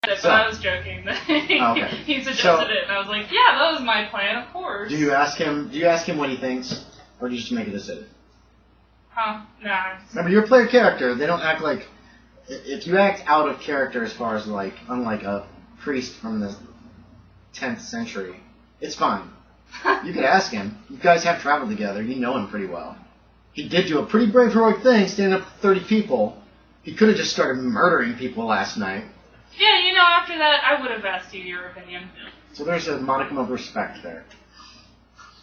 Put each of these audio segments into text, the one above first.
But I was joking. He suggested it, and I was like, yeah, that was my plan, of course. Do you ask him what he thinks, or do you just make a decision? Huh? Nah. Remember, you're a player character. They don't act like... If you act out of character as far as, like, unlike a priest from the 10th century, it's fine. You could ask him. You guys have traveled together. You know him pretty well. He did do a pretty brave, heroic thing, standing up to 30 people. He could have just started murdering people last night. Yeah, after that, I would have asked you your opinion. So there's a modicum of respect there.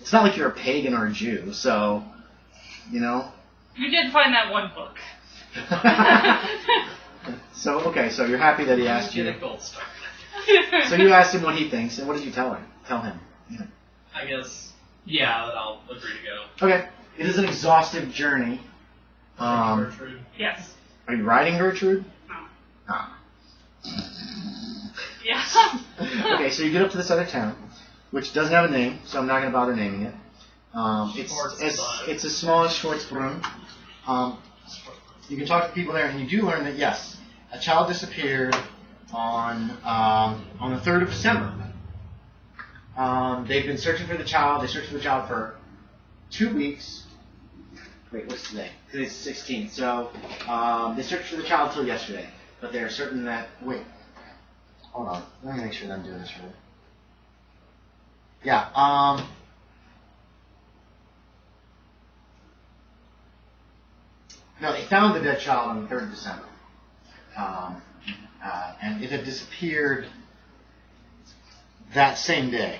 It's not like you're a pagan or a Jew, so, You did find that one book. So you're happy that he asked you. Get a gold star. So you asked him what he thinks, and what did you tell him? Yeah. I guess, I'll agree to go. Okay. It is an exhaustive journey. Gertrude. Yes. Are you riding Gertrude? No. Ah. Yeah. Okay, so you get up to this other town, which doesn't have a name, so I'm not going to bother naming it. It's as small as Schwarzbrunn. You can talk to people there, and you do learn that, yes, a child disappeared on the 3rd of December. They've been searching for the child. They searched for the child for 2 weeks. Wait, what's today? Today's the 16th. So they searched for the child until yesterday. But they're certain that... Wait. Hold on. Let me make sure that I'm doing this right. Yeah. No, they found the dead child on the 3rd of December. And it had disappeared that same day.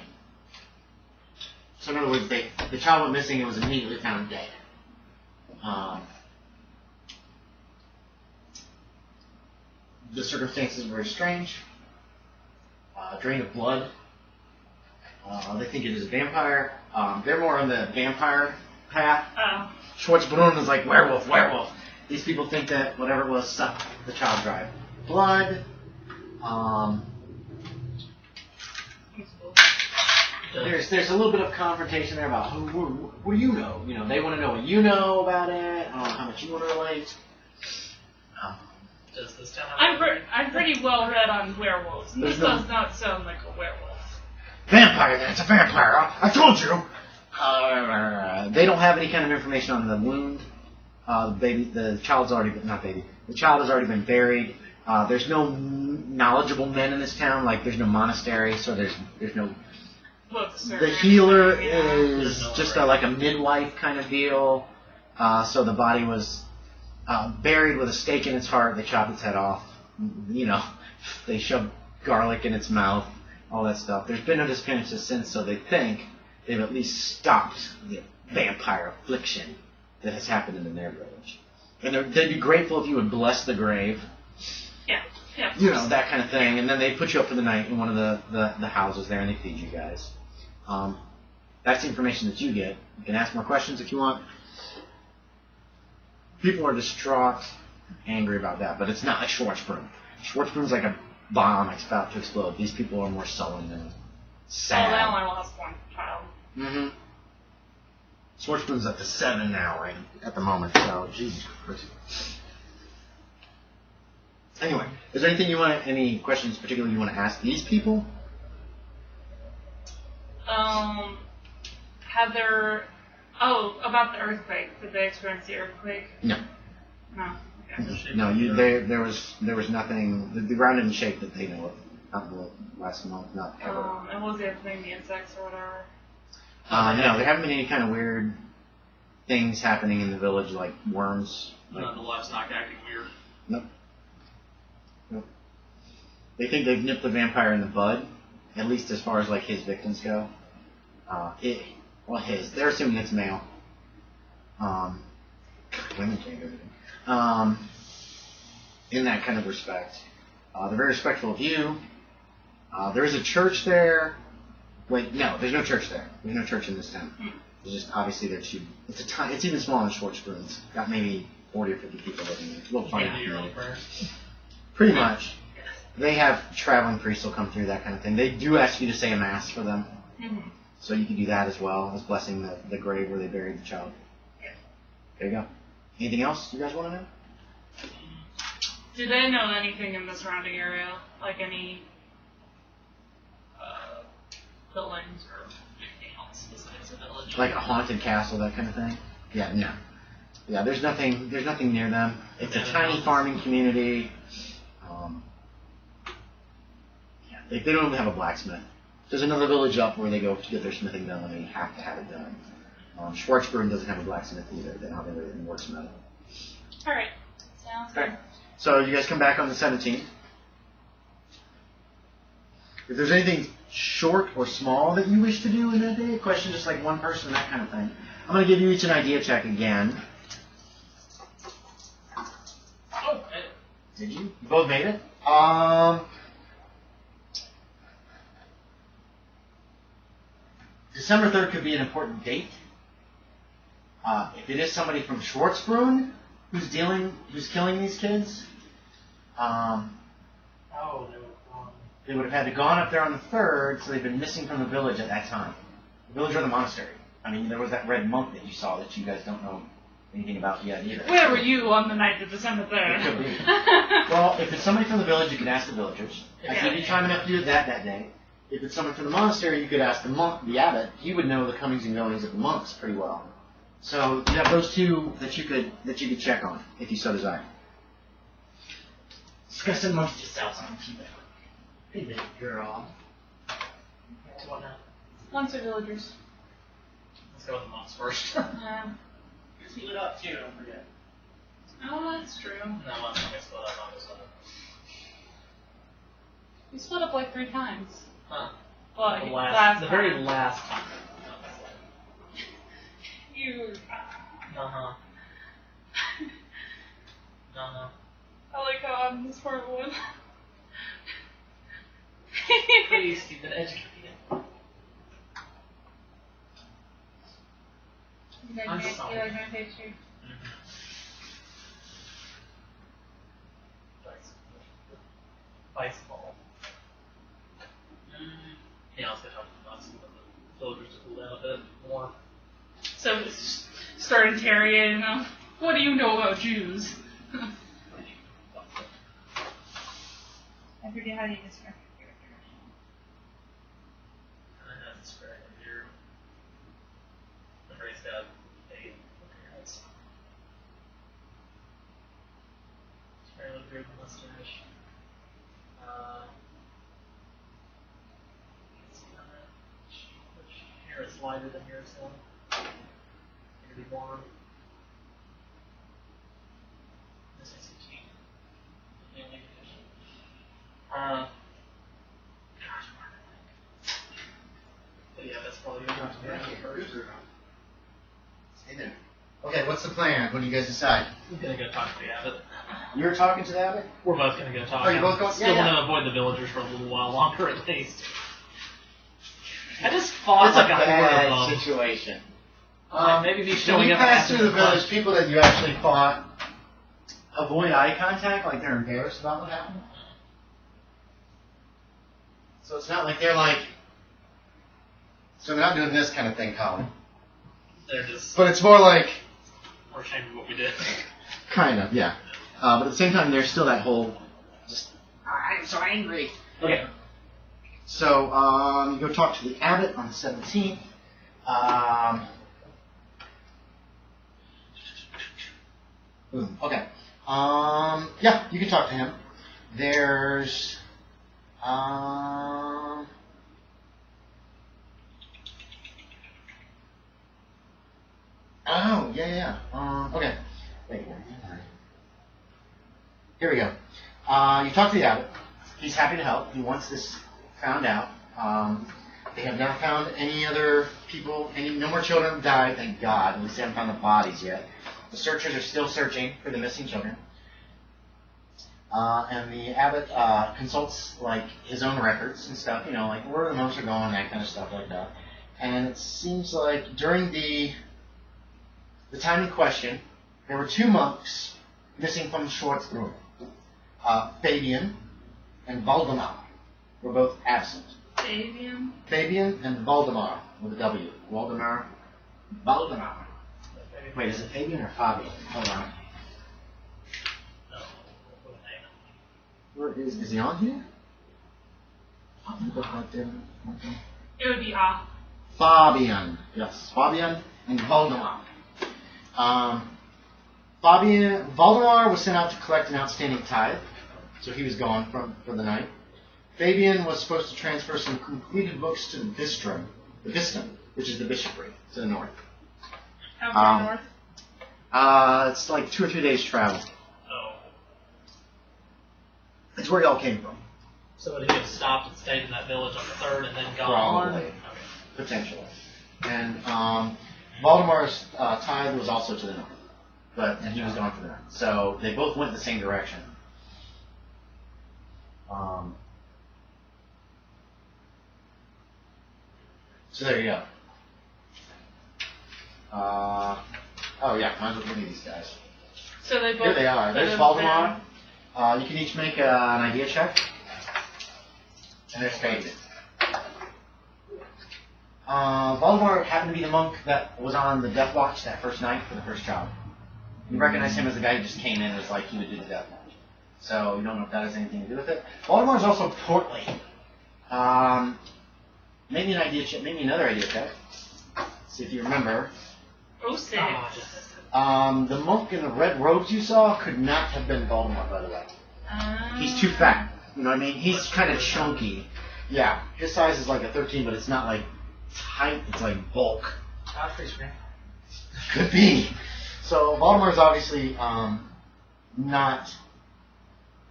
So in other words, the child went missing and was immediately found dead. The circumstances were very strange. Drain of blood. They think it is a vampire. They're more on the vampire path. Schwarzbrunn is like werewolf. These people think that whatever it was sucked the child dry. Blood. There's a little bit of confrontation there about what do you know? They want to know what you know about it. I don't know how much you want to relate. Does this town have I'm pretty well read on werewolves, and this does not sound like a werewolf. Vampire, then. It's a vampire. I told you. They don't have any kind of information on the wound. The child has already been buried. There's no knowledgeable men in this town. Like, there's no monastery, so there's no... The healer is just like a midwife kind of deal. So the body was buried with a stake in its heart. They chopped its head off. They shoved garlic in its mouth. All that stuff. There's been no disappearances since, so they think they've at least stopped the vampire affliction that has happened in their village. And they'd be grateful if you would bless the grave. Yeah. That kind of thing. And then they put you up for the night in one of the houses there, and they feed you guys. That's the information that you get. You can ask more questions if you want. People are distraught, angry about that, but it's not like Schwarzbrunn. Schwarzbrunn's like a bomb about to explode. These people are more sullen and sad. Oh, they only lost one child. Mm-hmm. Schwarzbrunn's up to 7 now, right at the moment. So, Jesus Christ. Anyway, is there any questions particularly you want to ask these people? About the earthquake. Did they experience the earthquake? No. No. Okay. No, there was nothing. The ground didn't shake that they know of. Not the last month, not ever. And what was the other thing? The insects or whatever? No, there haven't been any kind of weird things happening in the village, like worms. None of the livestock acting weird. Nope. They think they've nipped the vampire in the bud, at least as far as like his victims go. They're assuming it's male. Women can't do anything. In that kind of respect. They're very respectful of you. There is a church there. Wait, no, there's no church there. There's no church in this town. There's just, obviously, it's even smaller than Schwarzbrunn. It's got maybe 40 or 50 people living there. It's a little funny. Pretty much. They have traveling priests will come through, that kind of thing. They do ask you to say a mass for them. Mm-hmm. So you can do that as well as blessing the grave where they buried the child. Yeah. There you go. Anything else you guys want to know? Do they know anything in the surrounding area? Like any buildings or anything else besides the village? Like a haunted castle, that kind of thing? Yeah, no. Yeah, there's nothing near them. It's a tiny farming community. They don't even have a blacksmith. There's another village up where they go to get their smithing done when they have to have it done. Schwarzbrunn doesn't have a blacksmith either. They don't have anybody that works metal. Alright. Sounds good. So you guys come back on the 17th. If there's anything short or small that you wish to do in that day, a question just like one person, that kind of thing, I'm going to give you each an idea check again. Oh, did you? You both made it? December 3rd could be an important date. If it is somebody from Schwarzbrunn who's killing these kids, they would have had to gone up there on the 3rd, so they've been missing from the village at that time. The village or the monastery. I mean, there was that red monk that you saw that you guys don't know anything about yet either. Where were you on the night of December 3rd? It could be. Well, if it's somebody from the village, you can ask the villagers. I give you time enough to do that day. If it's someone from the monastery, you could ask the monk, the abbot. He would know the comings and goings of the monks pretty well. So you have those two that you could check on if you so desire. Discuss it amongst yourselves on TV. Hey, little girl. what now? Monks or villagers? Let's go with the monks first. Split it up too, don't forget. Oh, that's true. No, monks don't get split up on this one. We split up like 3 times. Huh. Well, The very last time. You. Uh-huh. Uh-huh. I like how I'm the smart one. Pretty stupid educated. You like my picture? Baseball. Yeah, I was going to talk about some of the villagers to cool down a bit more. So, start interrogating them. What do you know about Jews? I forget how you describe your character. I have to describe him here. Remember, he's got a appearance. He's fairly big mustache. Hair is lighter than yours, though. Maybe blonde. This is 16. The only condition. Gosh, but yeah, that's probably good. Stay there. Okay, what's the plan? What do you guys decide? I'm gonna go talk to the abbot. You're talking to the abbot? We're both gonna go talk. Oh, you're both going? Still Yeah, want to avoid the villagers for a little while longer, at least. I just fought It's like a a bad situation. maybe these When showing you up pass after through the the village, people that you actually fought avoid eye contact, like they're embarrassed about what happened. So it's not like they're like, so they're not doing this kind of thing, Collin. They're just But it's more like, we're ashamed of what we did. kind of, yeah. But at the same time, there's still that whole, just, I'm so angry. Okay. So you go talk to the abbot on the 17th. Okay. Yeah, you can talk to him. There's oh, yeah. Okay. Wait. Here we go. You talk to the abbot. He's happy to help. He wants this found out. They have not found any other people, no more children have died, thank God. At least they haven't found the bodies yet. The searchers are still searching for the missing children. And the abbot consults like his own records and stuff, you know, like where the monks are going, that kind of stuff like that. And it seems like during the time in question, there were 2 monks missing from Schwarzbrunn. Fabian and Valdemar were both absent. Fabian and Valdemar with a W. Valdemar. Wait, is it Fabian or Fabian? Hold on. No, with an Where is he on here? It would be Ah. Fabian. Yes, Fabian and Valdemar. Valdemar was sent out to collect an outstanding tithe, so he was gone for the night. Fabian was supposed to transfer some completed books to the Vistum, which is the bishopric to the north. How far north? It's like 2 or 3 days travel. Oh. It's where y'all came from. So would he have stopped and stayed in that village on the 3rd and then gone on? Probably. Okay. Potentially. And Valdemar's tithe was also to the north, and he was gone for the night. So they both went the same direction. So there you go. Oh yeah, might as well give me these guys. So they both. Here they are. There's Valdemar. You can each make an idea check. And there's Fabian. Valdemar happened to be the monk that was on the death watch that first night for the first child. You recognize him as the guy who just came in and was like he would do the death watch. So you don't know if that has anything to do with it. Valdemar's also portly. Make me an idea check. Make me another idea check. See if you remember. Oh, 6. The monk in the red robes you saw could not have been Valdemar, by the way. He's too fat. You know what I mean? He's kind of chunky. Yeah, his size is like a 13, but it's not like tight. It's like bulk. Could be. So Valdemar's obviously not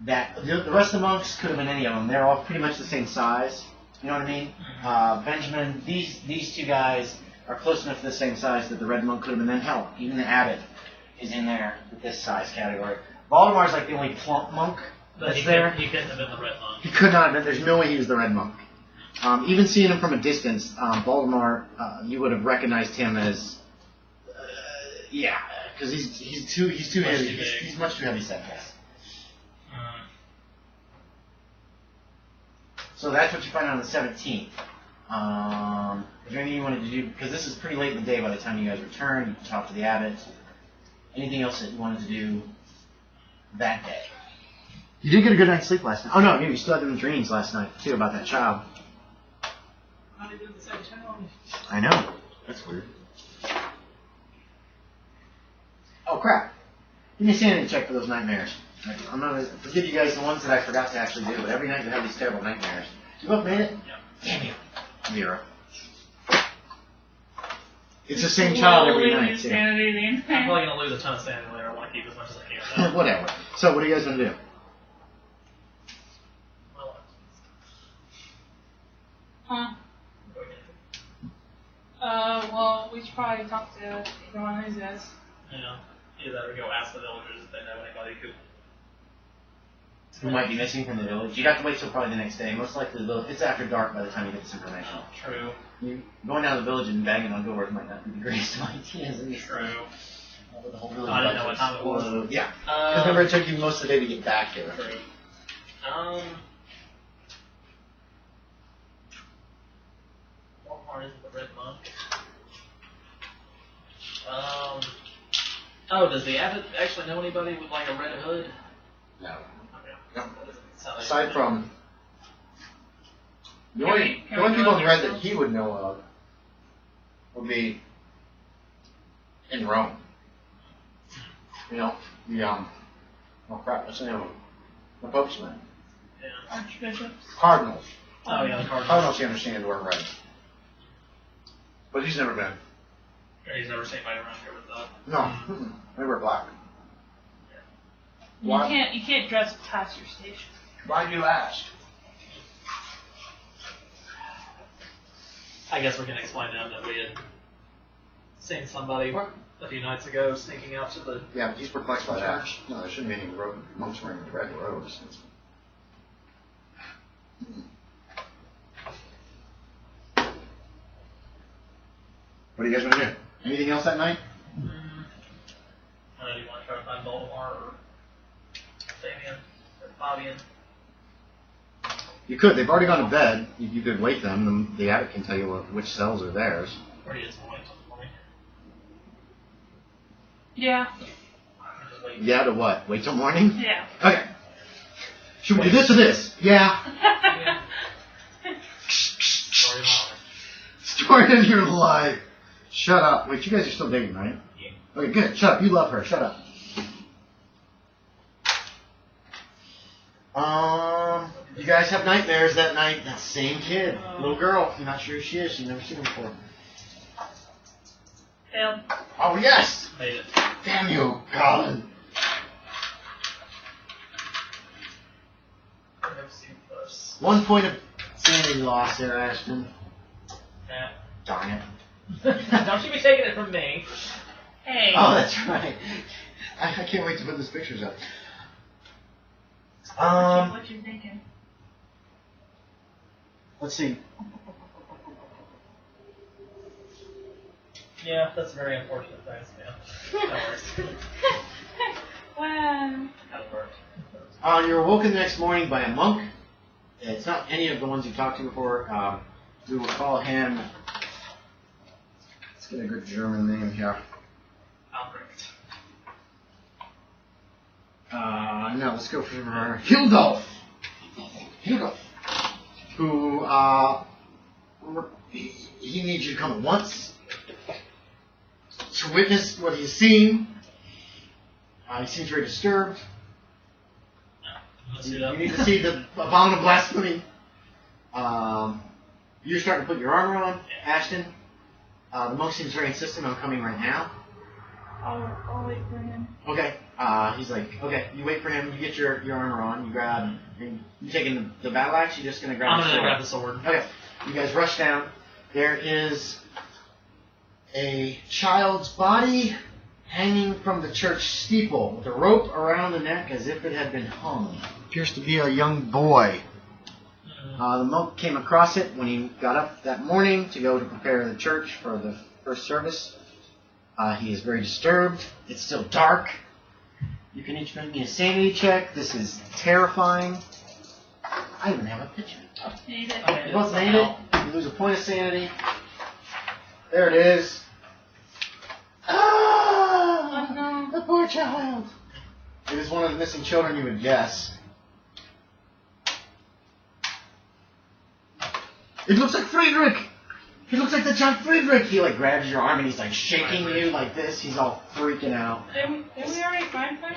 that. The rest of the monks could have been any of them. They're all pretty much the same size. You know what I mean? Benjamin, these two guys are close enough to the same size that the red monk could have been. Then hell, even the abbot is in there with this size category. Valdemar's like the only plump monk that's there. He couldn't have been the red monk. He could not have been. There's no way he was the red monk. Even seeing him from a distance, Valdemar, you would have recognized him as, yeah, because he's too heavy. He's much too heavy set. Yes. So that's what you find out on the 17th. Is there anything you wanted to do? Because this is pretty late in the day by the time you guys return. You can talk to the abbot. Anything else that you wanted to do that day? You did get a good night's sleep last night. Oh no, you still had them dreams last night too about that child. I know. That's weird. Oh crap! Give me a sanity check for those nightmares. I'm gonna forgive you guys the ones that I forgot to actually do, but every night you have these terrible nightmares. You both made it? Yeah. Damn you. 0. It's the same child every night, too. I'm probably going to lose a ton of sanity later. I want to keep as much as I can. Whatever. So, what are you guys going to do? Huh? Well, we should probably talk to either one of these guys. Yeah. Either that or go ask the villagers if they know anybody who might be missing from the village. You'd have to wait till probably the next day. Most likely, it's after dark by the time you get this information. Oh, true. Going down to the village and banging on doors might not be the greatest of ideas. True. The whole village I didn't know what time it was. Yeah. Because remember, it took you most of the day to get back here. True. What part is the red monk? Oh, does the abbot actually know anybody with like a red hood? No. Okay. No. Like Aside from the only people in red that he would know of would be in Rome. You know, oh crap, what's the name of them? The Pope's men. Yeah. Archbishops. Cardinals. Oh yeah, the cardinal. Cardinals you understand wear red. But he's never been. He's never seen anybody around here with that. No, they wear black. You can't dress past your station. Why do you ask? I guess we can explain to them that we had seen somebody a few nights ago sneaking out to the. Yeah, but he's perplexed by that. No, there shouldn't be any monks wearing red robes. What do you guys want to do? Anything else that night? Do you want to try to find Valdemar or Fabian or Fabian? You could. They've already gone to bed. You could wake them. The abbot can tell you which cells are theirs. Or do you just want to wait till the morning? Yeah. Yeah, to what? Wait till morning? Yeah. Okay. Should we do this or this? Yeah. Story of my life. Story of your life. Shut up. Wait, you guys are still dating, right? Yeah. Okay, good. Shut up. You love her. Shut up. You guys have nightmares that night. That same kid. Little girl. You're not sure who she is. You've never seen her before. Failed. Oh, yes. Made it. Damn you, Collin. I've seen this. 1 point of sanity loss there, Ashton. Yeah. Darn it. Don't you be taking it from me. Hey. Oh, that's right. I can't wait to put these pictures up. What you thinking? Let's see. Yeah, that's a very unfortunate thing. Yeah. That works. Wow. That worked. You're awoken the next morning by a monk. It's not any of the ones you talked to before. We will call him. Let's get a good German name here. Albrecht. No, let's go for Hildolf. Hildolf. Who, he needs you to come at once to witness what he's seen. He seems very disturbed. Let's do You that. need to see the abominable blasphemy. You're starting to put your armor on, Ashton. The monk seems very insistent on coming right now. I'll wait for him. Okay. He's like, okay, you wait for him, you get your armor on, you grab, and you taking the battle axe, you're just going to grab I'm the gonna sword. grab the sword. Okay. You guys rush down. There is a child's body hanging from the church steeple with a rope around the neck as if it had been hung. Appears to be a young boy. The monk came across it when he got up that morning to go to prepare the church for the first service. He is very disturbed. It's still dark. You can each make me a sanity check. This is terrifying. I even have a picture. Need it. Okay. You both made it. You lose a point of sanity. There it is. Ah! Oh no. The poor child. It is one of the missing children you would guess. It looks like Friedrich! He looks like the child Friedrich! He like grabs your arm and he's like shaking you like this. He's all freaking out. Didn't we already find him?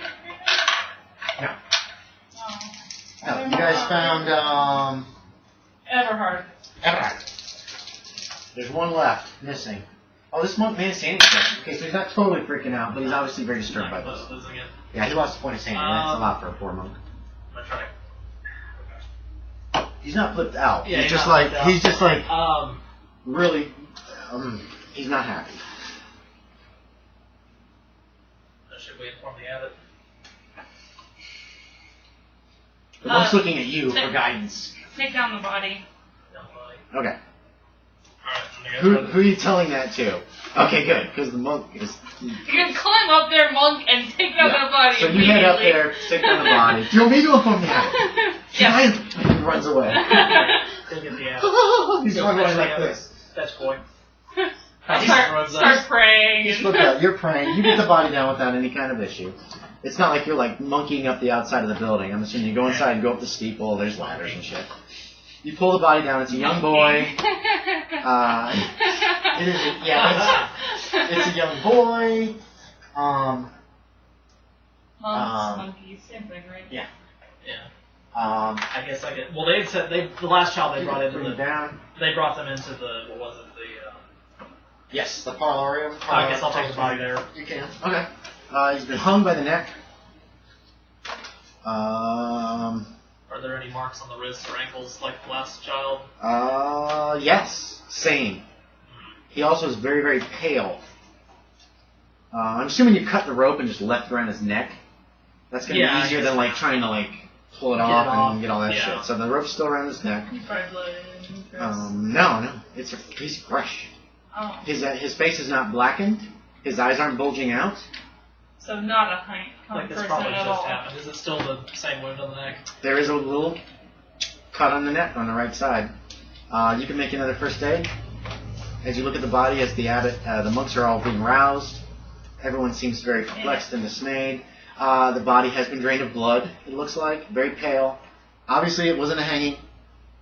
No. Oh. No, you guys found, Everhard. Everett. There's one left, missing. Oh, this monk made a sanity check. Okay, so he's not totally freaking out, but he's obviously very disturbed by this. Losing it. Yeah, he lost a point of sanity. That's a lot for a poor monk. I'm gonna try. He's not flipped out. Yeah, he's he's just not like, flipped out. he's just like, Um, really, he's not happy. should we inform the abbot? The monk's looking at you for guidance. Take down the body. Don't worry. Okay. Alright, Who are you telling that to? Okay, good, because the monk is... You can climb up there, monk, and take down the body. So you head up there, take down the body. Do you want me to inform the abbot? Yes. He runs away. Go get the abbot. He's running away like this. That's boy. Start praying. Just look up. You're praying. You get the body down without any kind of issue. It's not like you're like monkeying up the outside of the building. I'm assuming you go inside and go up the steeple. There's ladders and shit. You pull the body down. It's a young boy. It is. It's a young boy. Monkeys, same thing, right? Yeah. Yeah. I guess I get. Well, they had said the last child they brought into bring it the. down. They brought them into the. What was it? The. Yes, the parlorium. I guess I'll take the body there. You can. Okay. He's been hung by the neck. Are there any marks on the wrists or ankles like the last child? Yes. Same. He also is very, very pale. I'm assuming you cut the rope and just left around his neck. That's going to be easier than like trying to like pull it off and get all that shit. So the rope's still around his neck. No. He's fresh. Oh. His face is not blackened. His eyes aren't bulging out. So not a height Like this person probably at just all. happened. Is it still the same wound on the neck? There is a little cut on the neck on the right side. You can make another first aid. As you look at the body, as the abbot, the monks are all being roused. Everyone seems very perplexed and dismayed. The body has been drained of blood, it looks like. Very pale. Obviously, it wasn't a hanging.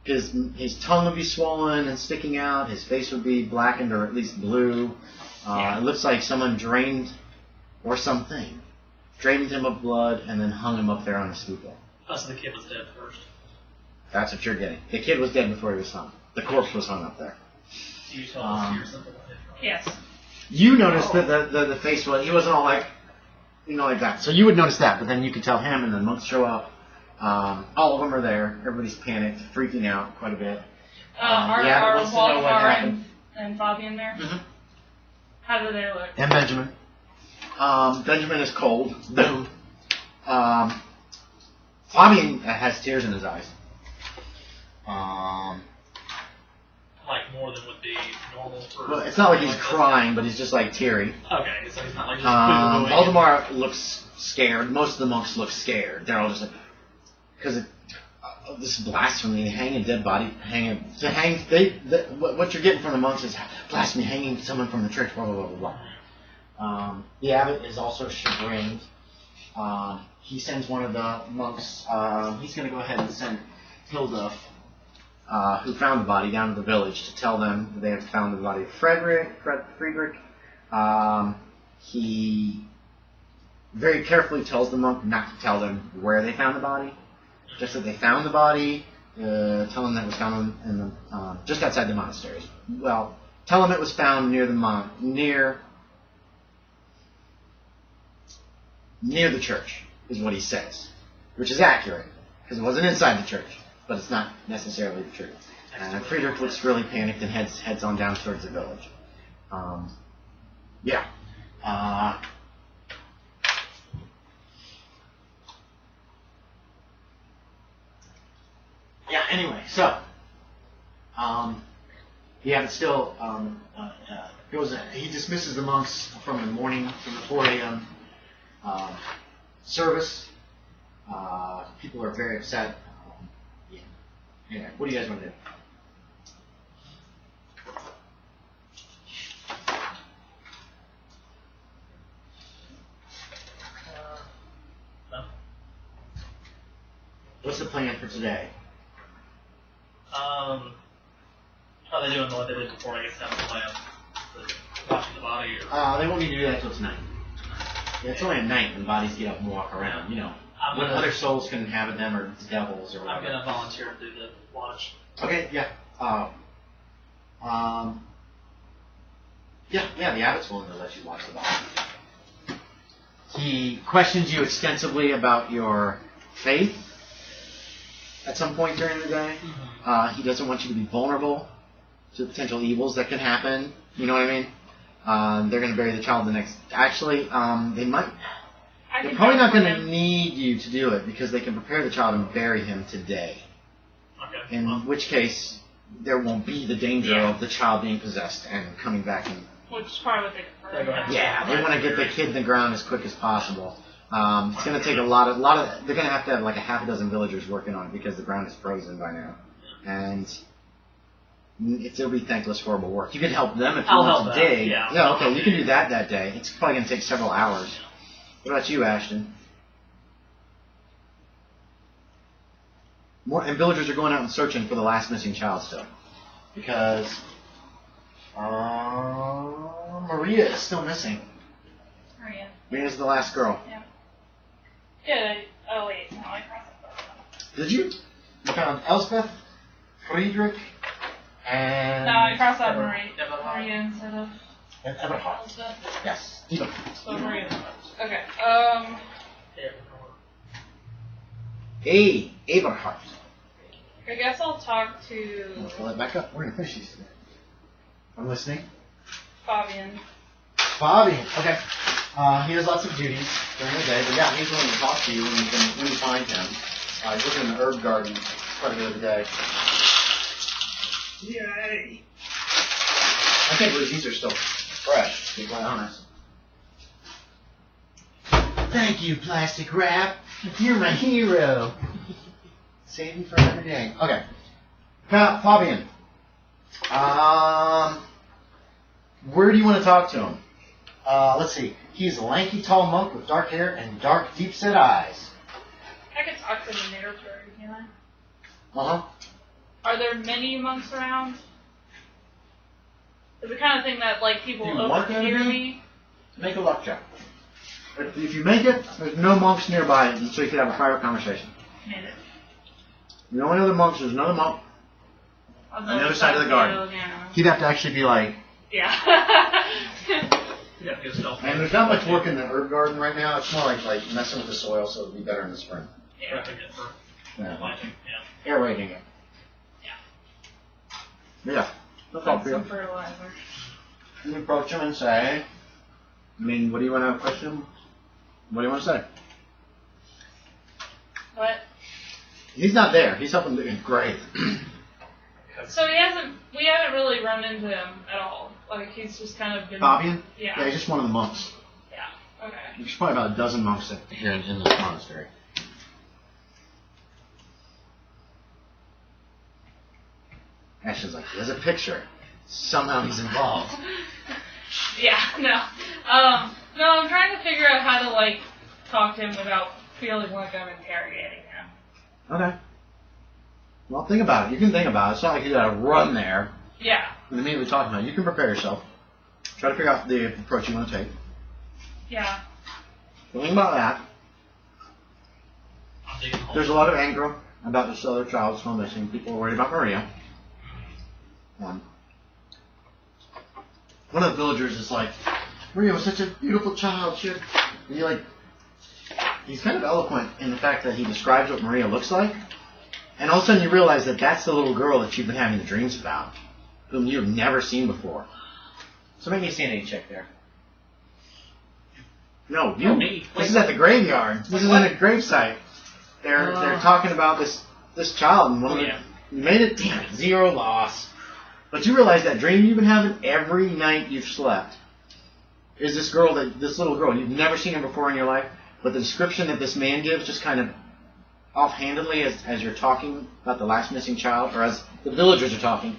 His tongue would be swollen and sticking out. His face would be blackened or at least blue. It looks like someone drained, or something, drained him of blood and then hung him up there on a stupa. Oh, so the kid was dead first. That's what you're getting. The kid was dead before he was hung. The corpse was hung up there. So you saw the tears something like that? Yes. You noticed that the face was, he wasn't all like, like that. So you would notice that, but then you could tell him, and then monks show up. All of them are there. Everybody's panicked, freaking out quite a bit. Are wants to know what Waldemar happened. and Fabian there? Mm-hmm. How do they look? And Benjamin. Benjamin is cold. Boom. Fabian has tears in his eyes. Like more than would be normal for... Well, it's not like he's crying, but he's just like teary. Okay, so he's not like just... Valdemar looks scared. Most of the monks look scared. They're all just like... Because this is blasphemy. Hang a dead body. What you're getting from the monks is blasphemy, hanging someone from the church, blah, blah, blah, blah, blah. The abbot is also chagrined. He sends one of the monks, he's going to go ahead and send Hilda, who found the body, down to the village to tell them that they have found the body of Friedrich. He very carefully tells the monk not to tell them where they found the body, just that they found the body, tell them that it was found in the, just outside the monasteries. Well, tell them it was found near the church, is what he says, which is accurate, because it wasn't inside the church, but it's not necessarily the truth. And Friedrich looks really panicked and heads on down towards the village. Anyway, so, it still goes, he dismisses the monks from the 4 a.m. Service. People are very upset. Anyway, what do you guys want to do? No. What's the plan for today? Are they doing what they did before? I guess have the plan. Watching the body or... They won't need to do that until tonight. Yeah, it's only at night when bodies get up and walk around, when other souls can inhabit them or devils or whatever. I'm going to volunteer to do the watch. Okay, yeah. The abbot's willing to let you watch the body. He questions you extensively about your faith at some point during the day. Mm-hmm. He doesn't want you to be vulnerable to potential evils that can happen. You know what I mean? They're going to bury the child the next... Actually, they might... They're probably not going to need you to do it because they can prepare the child and bury him today. Okay. In which case, there won't be the danger of the child being possessed and coming back in. Which is probably what they prefer. Yeah, they want to get the kid in the ground as quick as possible. It's going to take a lot of... They're going to have like a half a dozen villagers working on it because the ground is frozen by now. And... it'll be thankless, horrible work. You can help them if you want to dig. Yeah, okay, you can do that day. It's probably going to take several hours. What about you, Ashton? And villagers are going out and searching for the last missing child still. Because Maria is still missing. Maria's the last girl. Yeah. Yeah, oh wait, no, I crossed that. Did you? You found Elspeth, Friedrich, and... No, I crossed out Maria instead of... And Eberhard. Yes, Eberhard. So Maria. Okay, Hey, Eberhard. I guess I'll talk to... Let's pull that back up. We're going to finish these today. I'm listening. Fabian. Okay. He has lots of duties during the day, but yeah, he's willing to talk to you when you find him. He's looking in the herb garden quite a bit of the day. Yay! I can't believe these are still fresh, to be quite honest. Thank you, plastic wrap. You're my hero. Save me for another day. Okay. Now, Fabian. Where do you want to talk to him? Let's see. He's a lanky, tall monk with dark hair and dark, deep-set eyes. I could talk to the narrator, can I? Uh-huh. Are there many monks around? Is the kind of thing that, like, people overhear me? Make a luck check. If you make it, there's no monks nearby, so you can have a private conversation. Made it. The only other monks, there's another monk on the other side of the garden. Yeah. He'd have to actually be like... Yeah. And there's not much work in the herb garden right now. It's more like messing with the soil, so it'll be better in the spring. Yeah. Aerating it. Yeah. That's all for you. Some fertilizer. You approach him and say, what do you want to question him? What do you want to say? What? He's not there. He's up in the grave. So we haven't really run into him at all. Like, he's just kind of been... Fabian? Yeah. Yeah, he's just one of the monks. Yeah, okay. There's probably about a dozen monks here in this monastery. Ashton's like, there's a picture. Somehow he's involved. Yeah, no. No, I'm trying to figure out how to, like, talk to him without feeling like I'm interrogating him. Okay. Well, think about it. You can think about it. It's not like you gotta run there Yeah. and immediately talk about it. You can prepare yourself. Try to figure out the approach you want to take. Yeah. Think about that. There's a lot of anger about this other child still missing. People are worried about Maria. One of the villagers is like, Maria was such a beautiful child. And he's kind of eloquent in the fact that he describes what Maria looks like. And all of a sudden you realize that that's the little girl that you've been having the dreams about, whom you've never seen before. So make me a sanity check there. No, you. Me. This is at the graveyard. This is in a gravesite. They're talking about this child and you made it. Damn it, 0 loss. But you realize that dream you've been having every night you've slept is this little girl. You've never seen her before in your life, but the description that this man gives, just kind of offhandedly as you're talking about the last missing child, or as the villagers are talking,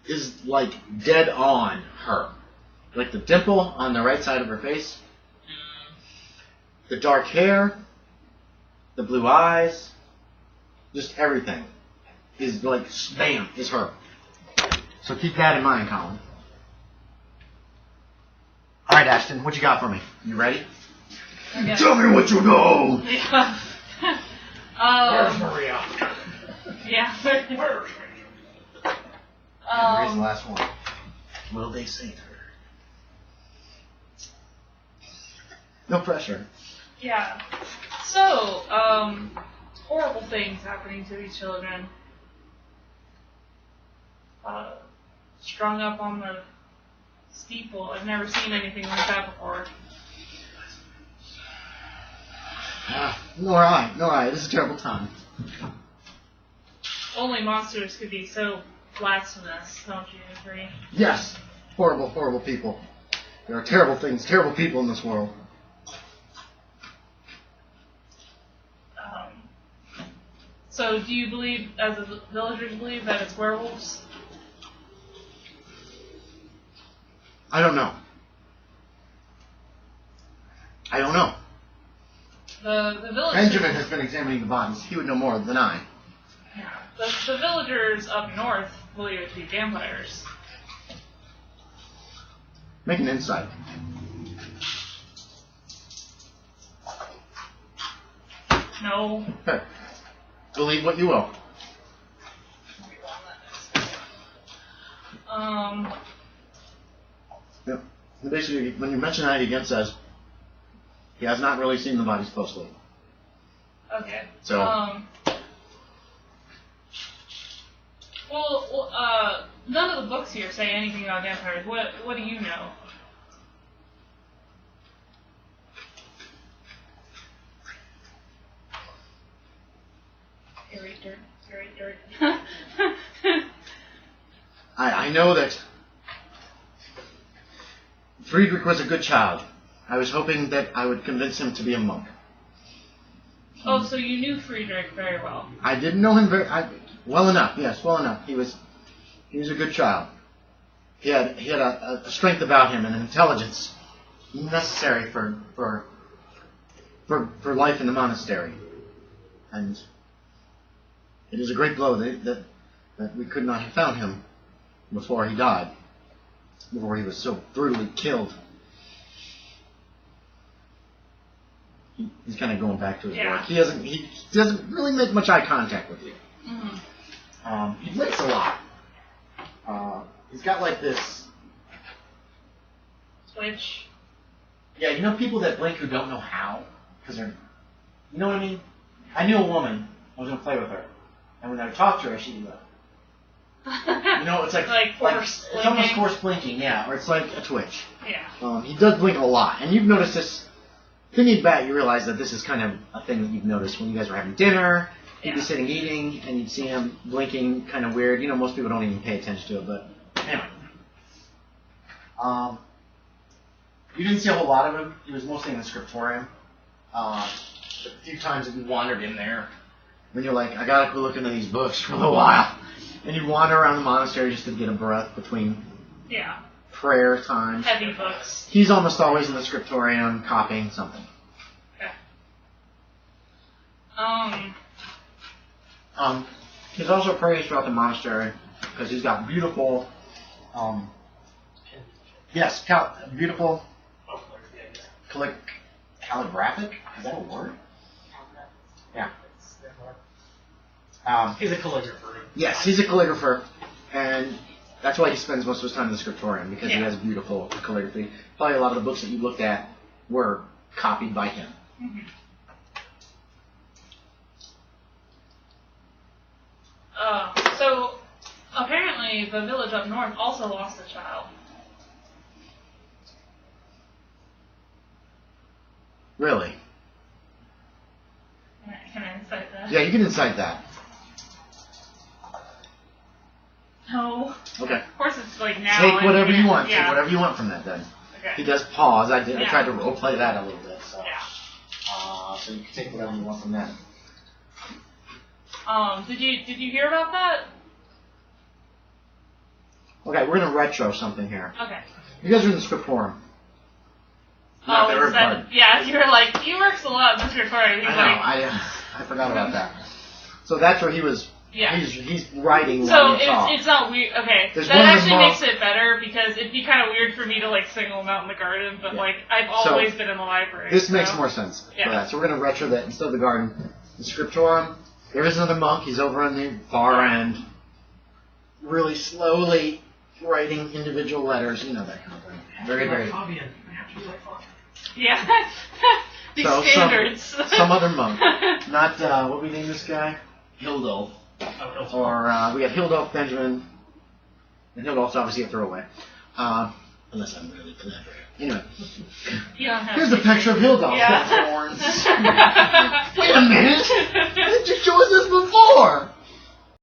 is like dead on her. Like the dimple on the right side of her face, the dark hair, the blue eyes, just everything is like, bam, is her. So keep that in mind, Collin. All right, Ashton, what you got for me? You ready? Okay. Tell me what you know. Yeah. Where's Maria? Yeah. Maria's the last one. Will they save her? No pressure. Yeah. So, horrible things happening to these children. Strung up on the steeple. I've never seen anything like that before. Nor I. This is a terrible time. Only monsters could be so blasphemous, don't you agree? Yes. Horrible, horrible people. There are terrible things, terrible people in this world. So do you believe, as the villagers believe, that it's werewolves? I don't know. The villagers... Benjamin has been examining the bodies. He would know more than I. Yeah. The villagers up north believe it to be vampires. Make an insight. No. Okay. Believe what you will. Yep. Basically, when you mention that, he again says he has not really seen the bodies closely. Okay. So. Well, none of the books here say anything about vampires. What do you know? Dirt. I know that Friedrich was a good child. I was hoping that I would convince him to be a monk. Oh, so you knew Friedrich very well. I didn't know him well enough. Yes, well enough. He was a good child. He had a strength about him and an intelligence necessary for life in the monastery. And It is a great blow that we could not have found him before he died, before he was so brutally killed. He's kind of going back to his work. He doesn't really make much eye contact with you. Mm-hmm. He blinks a lot. He's got like this. Twitch. Yeah, you know people that blink who don't know how, because they're, you know what I mean? I knew a woman. I was gonna play with her, and when I talked to her, she, you know, it's like forced it's almost forced blinking, yeah, or it's like a twitch. Yeah. He does blink a lot, and you've noticed this. Thinking back, you realize that this is kind of a thing that you've noticed when you guys were having dinner. You'd be sitting eating, and you'd see him blinking, kind of weird. You know, most people don't even pay attention to it, but anyway. You didn't see a whole lot of him. He was mostly in the scriptorium. A few times that you wandered in there, when you're like, I gotta quit looking at these books for a little while, and you wander around the monastery just to get a breath between prayer times. Heavy books. He's almost always in the scriptorium copying something. Okay. He's also prays throughout the monastery because he's got beautiful, beautiful calligraphic. Is that a word? Yeah. He's a calligrapher. Yes, he's a calligrapher, and that's why he spends most of his time in the scriptorium, because he has beautiful calligraphy. Probably a lot of the books that you looked at were copied by him. Mm-hmm. So apparently the village up north also lost a child. Really? Can I incite that? Yeah, you can incite that. No. Okay. Of course it's like now. Take whatever you want. Yeah. Take whatever you want from that then. Okay. He does pause. I tried to roleplay that a little bit. So. Yeah. So you can take whatever you want from that. Did you hear about that? Okay, we're gonna retro something here. Okay. You guys are in the scriptorium. Not the herb garden. Yeah, you were like, he works a lot in the scriptorium. I forgot about that. So that's where he was. Yeah. He's writing. So it's not weird. Okay, There's that actually makes it better because it'd be kind of weird for me to like single him out in the garden, but like I've always been in the library. This makes more sense for that. So we're gonna retro that instead of the garden, the scriptorium. There is another monk. He's over on the far end, really slowly writing individual letters. You know that kind of thing. Very, very. Fabian. I have to be like Fabian. Yeah. These standards. Some other monk. Not, what we name this guy? Hildolf. Or, we got Hildolf Benjamin. And Hildolf's obviously a throwaway. Unless I'm really clever. Anyway. You don't have Here's a picture of Hildolf. Yeah. Horns.